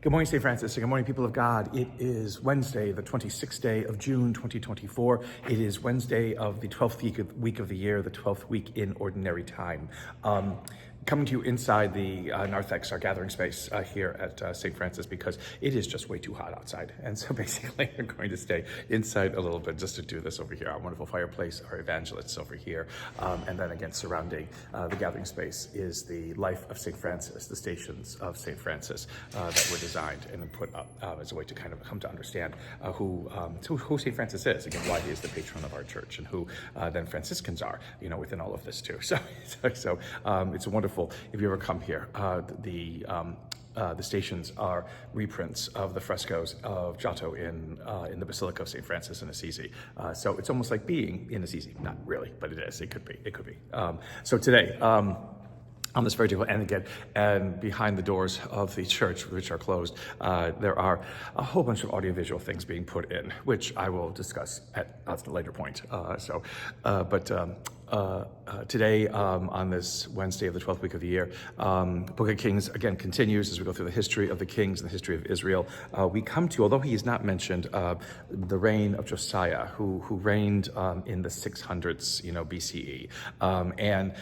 Good morning, St. Francis, and good morning, people of God. It is Wednesday, the 26th day of June, 2024. It is Wednesday of the 12th week of the year, the 12th week in Ordinary Time. Coming to you inside the narthex, our gathering space here at St. Francis, because it is just way too hot outside. And so basically I'm going to stay inside a little bit just to do this over here. Our wonderful fireplace, our evangelists over here. And then again, surrounding the gathering space is the life of St. Francis, the stations of St. Francis that were designed and put up as a way to kind of come to understand who St. Francis is, again, why he is the patron of our church, and who then Franciscans are, within all of this too. So it's a wonderful. If you ever come here, the stations are reprints of the frescoes of Giotto in the Basilica of St. Francis in Assisi. So it's almost like being in Assisi. Not really, but it is. It could be. So today, on this very table, and behind the doors of the church, which are closed, there are a whole bunch of audiovisual things being put in, which I will discuss at a later point. Today, on this Wednesday of the 12th week of the year, Book of Kings again continues as we go through the history of the kings and the history of Israel. We come to, although he is not mentioned, the reign of Josiah, who reigned in the 600s, BCE, and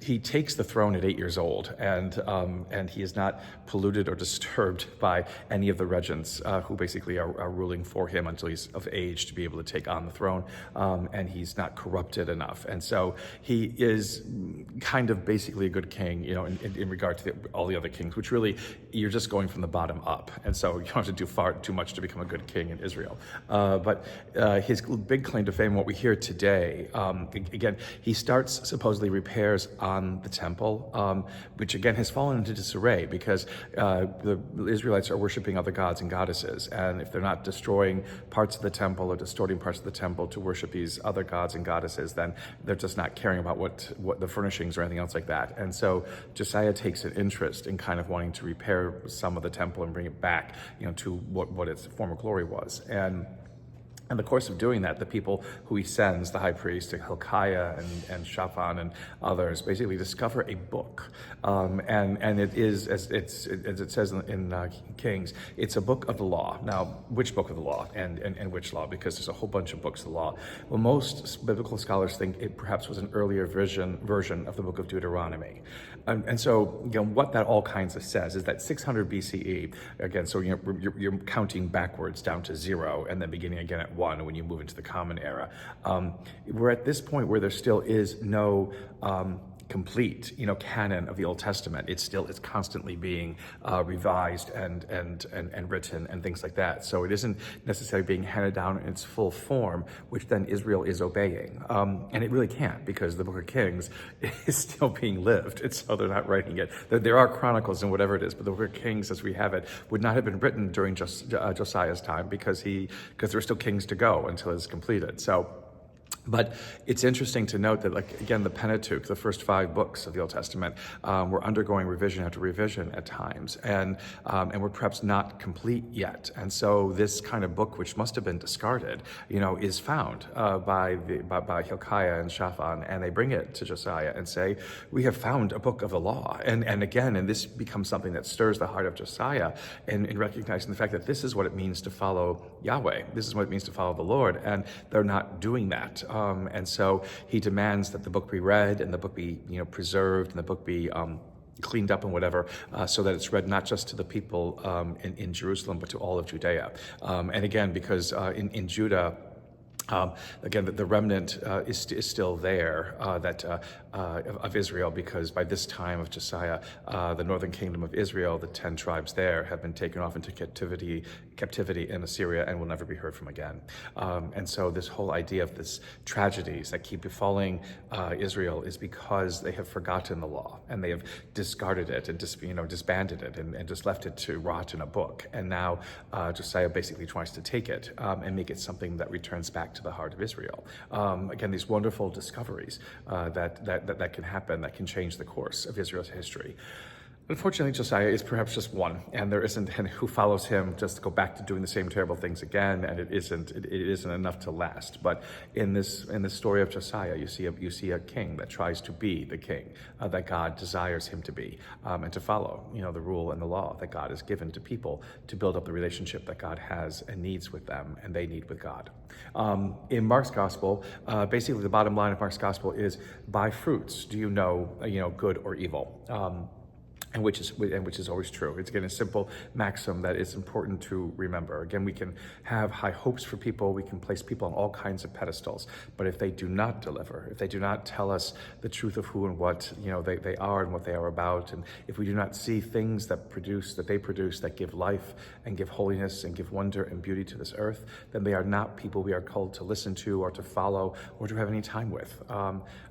he takes the throne at 8 years old, and he is not polluted or disturbed by any of the regents who basically are ruling for him until he's of age to be able to take on the throne, and he's not corrupted enough. And so he is kind of basically a good king, in regard to all the other kings, which really, you're just going from the bottom up. And so you don't have to do far too much to become a good king in Israel. But his big claim to fame, what we hear today, again, he starts supposedly repairs on the temple, which again has fallen into disarray because the Israelites are worshiping other gods and goddesses. And if they're not destroying parts of the temple or distorting parts of the temple to worship these other gods and goddesses, then they're just not caring about what the furnishings or anything else like that. And so Josiah takes an interest in kind of wanting to repair some of the temple and bring it back, to what its former glory was. And in the course of doing that, the people who he sends, the high priest, Hilkiah and Shaphan and others, basically discover a book. And it is, as it says in Kings, it's a book of the law. Now, which book of the law and which law? Because there's a whole bunch of books of the law. Well, most biblical scholars think it perhaps was an earlier version of the book of Deuteronomy. And so, what that all kinds of says is that 600 BCE, again, so you're counting backwards down to 0 and then beginning again at 1 when you move into the Common Era. We're at this point where there still is no complete, canon of the Old Testament. It's constantly being revised and written and things like that. So it isn't necessarily being handed down in its full form, which then Israel is obeying. And it really can't, because the Book of Kings is still being lived. And so they're not writing it. There are chronicles and whatever it is, but the Book of Kings, as we have it, would not have been written during Josiah's time because there are still kings to go until it's completed. But it's interesting to note that, again, the Pentateuch, the first 5 books of the Old Testament, were undergoing revision after revision at times, and were perhaps not complete yet. And so this kind of book, which must have been discarded, is found by Hilkiah and Shaphan, and they bring it to Josiah and say, "We have found a book of the law." And this becomes something that stirs the heart of Josiah in recognizing the fact that this is what it means to follow Yahweh. This is what it means to follow the Lord, and they're not doing that. And so he demands that the book be read and the book be, preserved, and the book be cleaned up and whatever, so that it's read not just to the people in Jerusalem, but to all of Judea. And again, because in Judah, again, the remnant is still there of Israel, because by this time of Josiah, the northern kingdom of Israel, the 10 tribes there, have been taken off into captivity in Assyria and will never be heard from again. And so this whole idea of this tragedies that keep befalling Israel is because they have forgotten the law, and they have discarded it and disbanded it and just left it to rot in a book. And now Josiah basically tries to take it and make it something that returns back to the heart of Israel. Again, these wonderful discoveries that can happen, that can change the course of Israel's history. Unfortunately, Josiah is perhaps just one, and there isn't, and who follows him just go back to doing the same terrible things again, and it isn't enough to last. But in this story of Josiah, you see a king that tries to be the king that God desires him to be, and to follow, the rule and the law that God has given to people to build up the relationship that God has and needs with them, and they need with God. In Mark's gospel, basically the bottom line of Mark's gospel is, by fruits do you know good or evil. And which is always true. It's again a simple maxim that is important to remember. Again, we can have high hopes for people, we can place people on all kinds of pedestals, but if they do not deliver, if they do not tell us the truth of who and what they are and what they are about, and if we do not see things that they produce that give life and give holiness and give wonder and beauty to this earth, then they are not people we are called to listen to or to follow or to have any time with.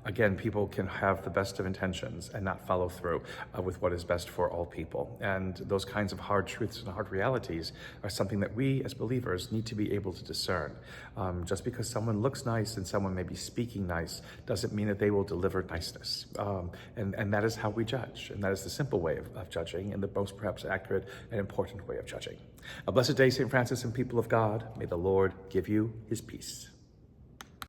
Again, people can have the best of intentions and not follow through with what is best for all people. And those kinds of hard truths and hard realities are something that we as believers need to be able to discern. Just because someone looks nice and someone may be speaking nice doesn't mean that they will deliver niceness. And that is how we judge. And that is the simple way of judging, and the most perhaps accurate and important way of judging. A blessed day, St. Francis and people of God. May the Lord give you his peace.